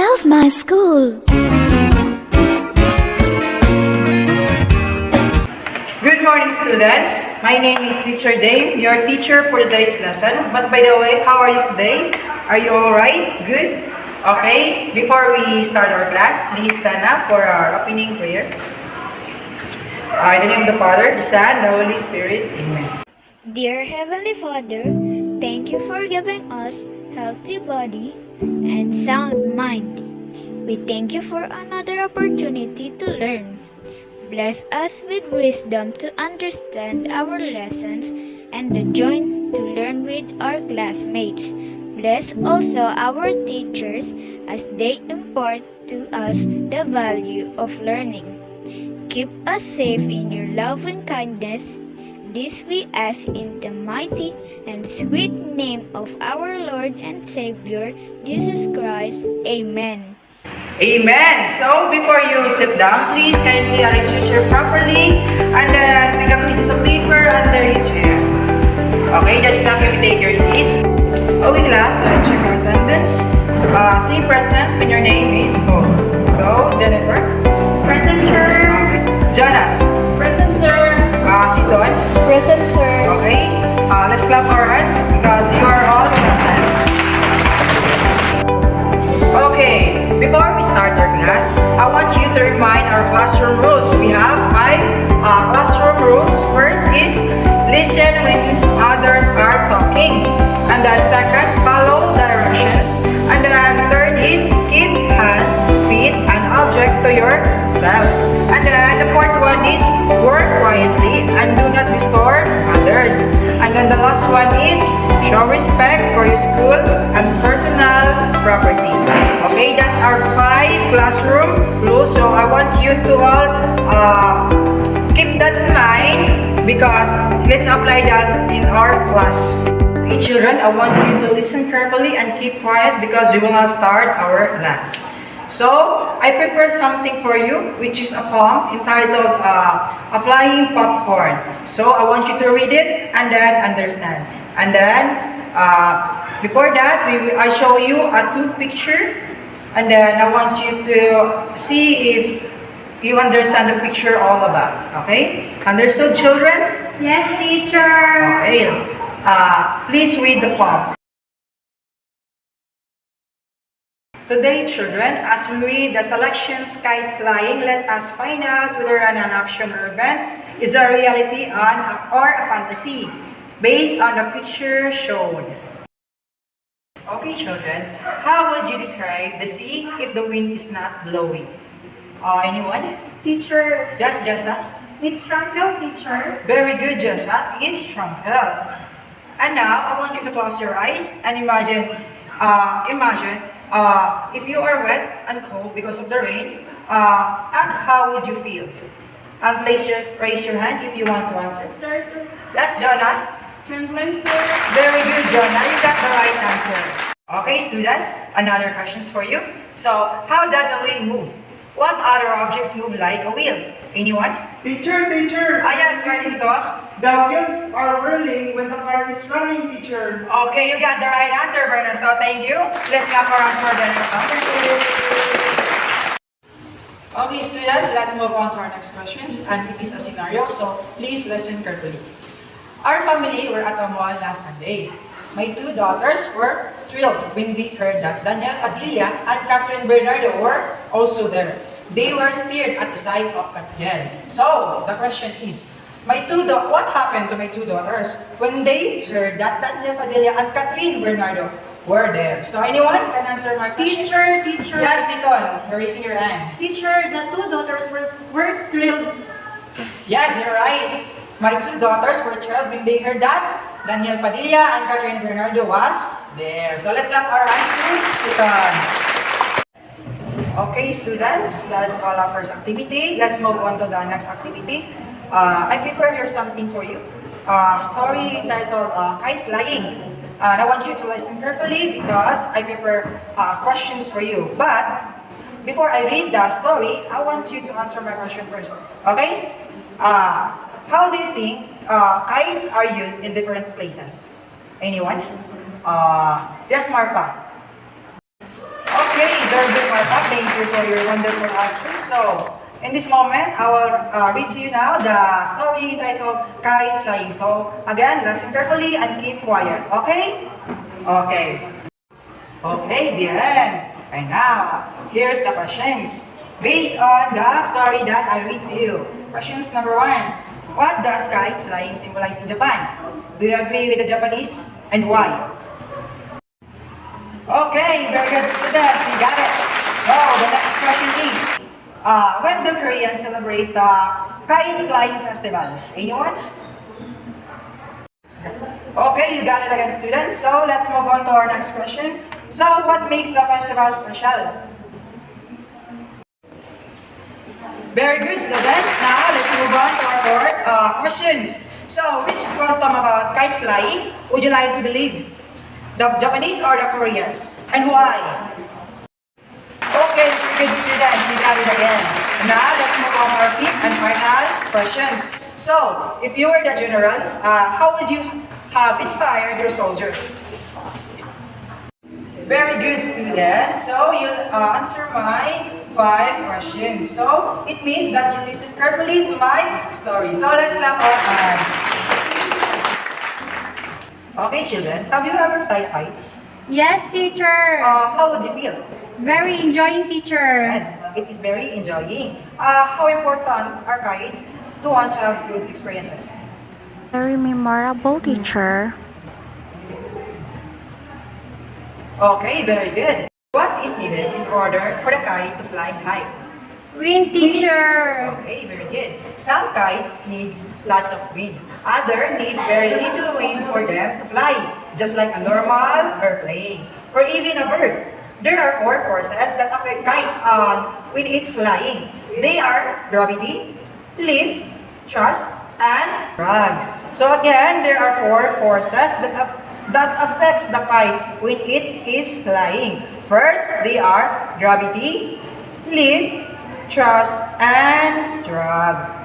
love my school. Good morning, students. My name is Teacher Dave, your teacher for today's lesson. But by the way, how are you today? Are you all right? Good? Okay. Before we start our class, please stand up for our opening prayer. In the name of the Father, the Son, the Holy Spirit. Amen. Dear Heavenly Father, thank you for giving us healthy body and sound mind. We thank you for another opportunity to learn. Bless us with wisdom to understand our lessons and the joy to learn with our classmates. Bless also our teachers as they impart to us the value of learning. Keep us safe in your love and kindness. This we ask in the mighty and sweet name of our Lord and Savior, Jesus Christ. Amen. Amen. So, before you sit down, please kindly arrange your chair properly and then pick up pieces of paper under your chair. Okay, that's time you take your seat. Okay, class, let's check our attendance. Say present when your name is called. So, Jennifer. Present, sir. Jonas. Present, sir. Si Don. Present, sir. Okay, let's clap our hands because you are all present. Okay, before we start our class, I want you to remind our classroom rules. We have 5 classroom rules. First is listen when others are talking. And then second, follow directions. And then third is keep hands, feet, and object to yourself. And then the fourth one is work quietly and do not disturb others. And then the last one is show respect for your school and personal property. Okay, that's our 5 classroom rules. So I want you to all keep that in mind because let's apply that in our class. Okay, children, I want you to listen carefully and keep quiet because we will now start our class. So, I prepared something for you, which is a poem entitled A Flying Popcorn. So, I want you to read it and then understand. And then, before that, I show you a 2 picture. And then, I want you to see if you understand the picture all about. Okay? Understood, children? Yes, teacher. Okay. Please read the poem. Today, children, as we read the selections Kite Flying, let us find out whether an action or event is a reality or a fantasy based on the picture shown. Okay, children, how would you describe the sea if the wind is not blowing? Anyone? Teacher, Yes, Jessa? it's tranquil, teacher. Very good, Jessa. It's tranquil. And now, I want you to close your eyes and imagine if you are wet and cold because of the rain, how would you feel? And raise your hand if you want to answer. Sir. Yes, Jonah. Trembling, sir. Very good, Jonah. You got the right answer. Okay, students, another questions for you. So, how does a wheel move? What other objects move like a wheel? Anyone? Teacher! Yes, Maristo. The wheels are whirling when the car is running, teacher. Okay, you got the right answer, Ernesto. Thank you. Let's clap our hands for Ernesto. Okay, students, let's move on to our next questions. And it is a scenario, so please listen carefully. Our family were at a mall last Sunday. My 2 daughters were thrilled when they heard that Daniel Padilla and Catherine Bernardo were also there. They were stirred at the sight of Catherine. So, the question is, what happened to my 2 daughters when they heard that Daniel Padilla and Catherine Bernardo were there? So, anyone can answer my question? Teacher. Yes, Niton, you're raising your hand. Teacher, the 2 daughters were thrilled. Yes, you're right. My 2 daughters were thrilled when they heard that Daniel Padilla and Catherine Bernardo was there. So, let's clap our hands to Niton. Okay, students, that's all our first activity. Let's move on to the next activity. I prepared here something for you. Story titled Kite Flying. And I want you to listen carefully because I prepare questions for you. But before I read the story, I want you to answer my question first. Okay? How do you think kites are used in different places? Anyone? Yes, Marpa. Okay. Georgie Marta, thank you for your wonderful answer. So, in this moment, I will read to you now the story titled Kite Flying. So, again, listen carefully and keep quiet, okay? Okay. Okay, the end. And now, here's the questions. Based on the story that I read to you. Questions number 1. What does kite flying symbolize in Japan? Do you agree with the Japanese? And why? Okay, very good students, you got it. So, the next question is, when do Koreans celebrate the Kite Flying Festival? Anyone? Okay, you got it again, students. So, let's move on to our next question. So, what makes the festival special? Very good, students. Now, let's move on to our fourth questions. So, which custom about kite flying would you like to believe? The Japanese or the Koreans? And why? Okay, good students, you got it again. Now, let's move on to our fifth and final questions. So, if you were the general, how would you have inspired your soldier? Very good, students. So, you'll answer my 5 questions. So, it means that you listen carefully to my story. So, let's clap our hands. Okay, children, have you ever fly kites? Yes, teacher. How would you feel? Very enjoying, teacher. Yes, it is very enjoying. How important are kites to one childhood experiences? Very memorable, teacher. Okay, very good. What is needed in order for the kite to fly high? Wind, teacher. Okay, very good. Some kites needs lots of wind. Other needs very little wind for them to fly, just like a normal airplane or even a bird. There are 4 forces that affect kite when it's flying. They are gravity, lift, thrust, and drag. So again, there are 4 forces that affects the kite when it is flying. First, they are gravity, lift, thrust, and drag.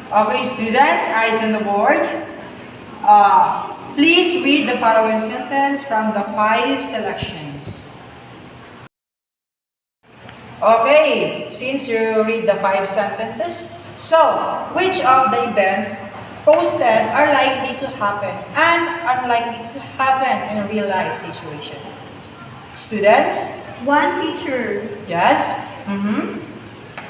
Okay, students, eyes on the board. Please read the following sentence from the 5 selections. Okay, since you read the 5 sentences, so which of the events posted are likely to happen and unlikely to happen in a real life situation? Students? 1, teacher. Yes?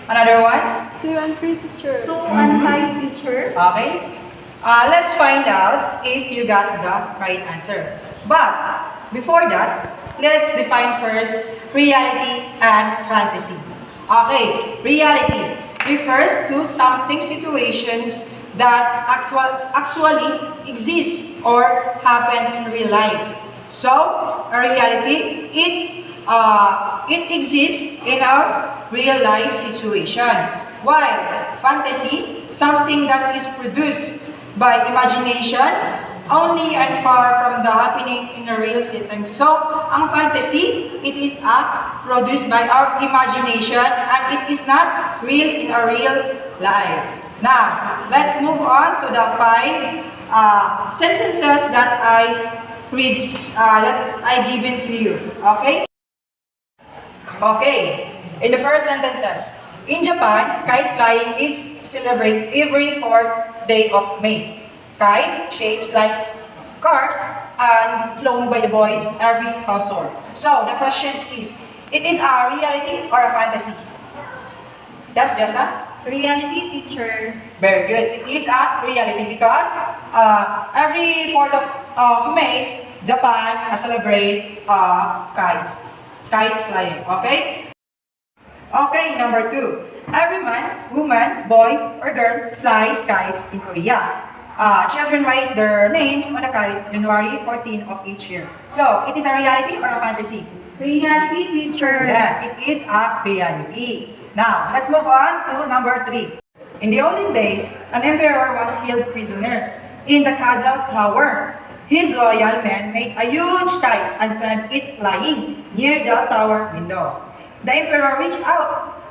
Another one? 2 and 3, teacher. 2 and 5, teacher. Okay. Let's find out if you got the right answer. But before that, let's define first reality and fantasy. Okay, reality refers to something, situations that actually exist or happens in real life. So, a reality, it exists in our real life situation. While fantasy, something that is produced by imagination, only and far from the happening in a real setting. So, ang fantasy, it is produced by our imagination and it is not real in a real life. Now, let's move on to the 5 sentences that I read, that I given to you. Okay? Okay. In the first sentences, in Japan, kite flying is celebrated every 4th day of May. Kite shapes like carps and flown by the boys every household. So the question is, it is a reality or a fantasy? That's just a Reality, teacher. very good. It is a reality because every 4th of May, Japan celebrate kites flying. Okay? Okay, number 2. Every man, woman, boy, or girl flies kites in Korea. Children write their names on the kites January 14 of each year. So, it is a reality or a fantasy? Reality, teacher. Yes, it is a reality. Now, let's move on to number 3. In the olden days, an emperor was held prisoner in the castle tower. His loyal men made a huge kite and sent it flying near the tower window. The emperor reached out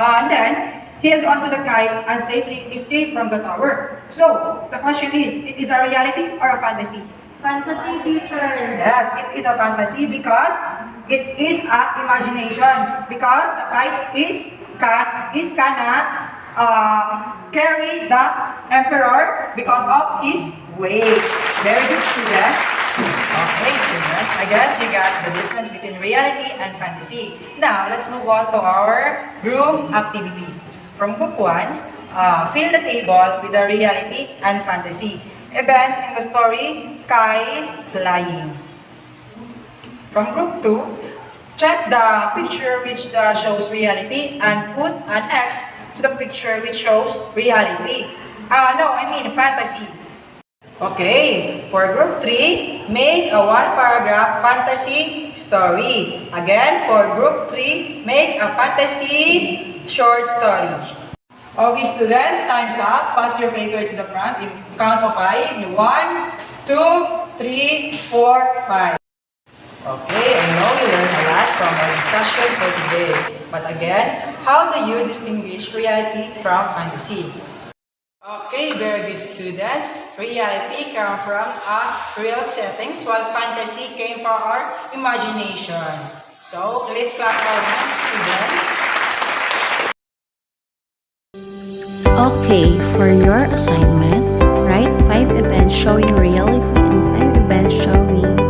and then held onto the kite and safely escaped from the tower. So, the question is, it is a reality or a fantasy? Fantasy, teacher. Yes, it is a fantasy because It is imagination because the kite cannot carry the emperor because of his weight. Very good, students. Okay, children. I guess you got the difference between reality and fantasy. Now, let's move on to our group activity. From group 1, fill the table with the reality and fantasy. Events in the story, kite flying. From group 2, check the picture which shows reality and put an X to the picture which shows reality. Fantasy. Okay, for group 3, make a one-paragraph fantasy story. Again, for group 3, make a fantasy short story. Okay, students, time's up. Pass your paper to the front. In count of 5. 1, 2, 3, 4, 5. Okay, I know you learned a lot from our discussion for today. But again, how do you distinguish reality from fantasy? Okay, very good, students. Reality came from real settings while fantasy came from our imagination. So, let's clap our hands, students. Okay, for your assignment, write 5 events showing reality and 5 events showing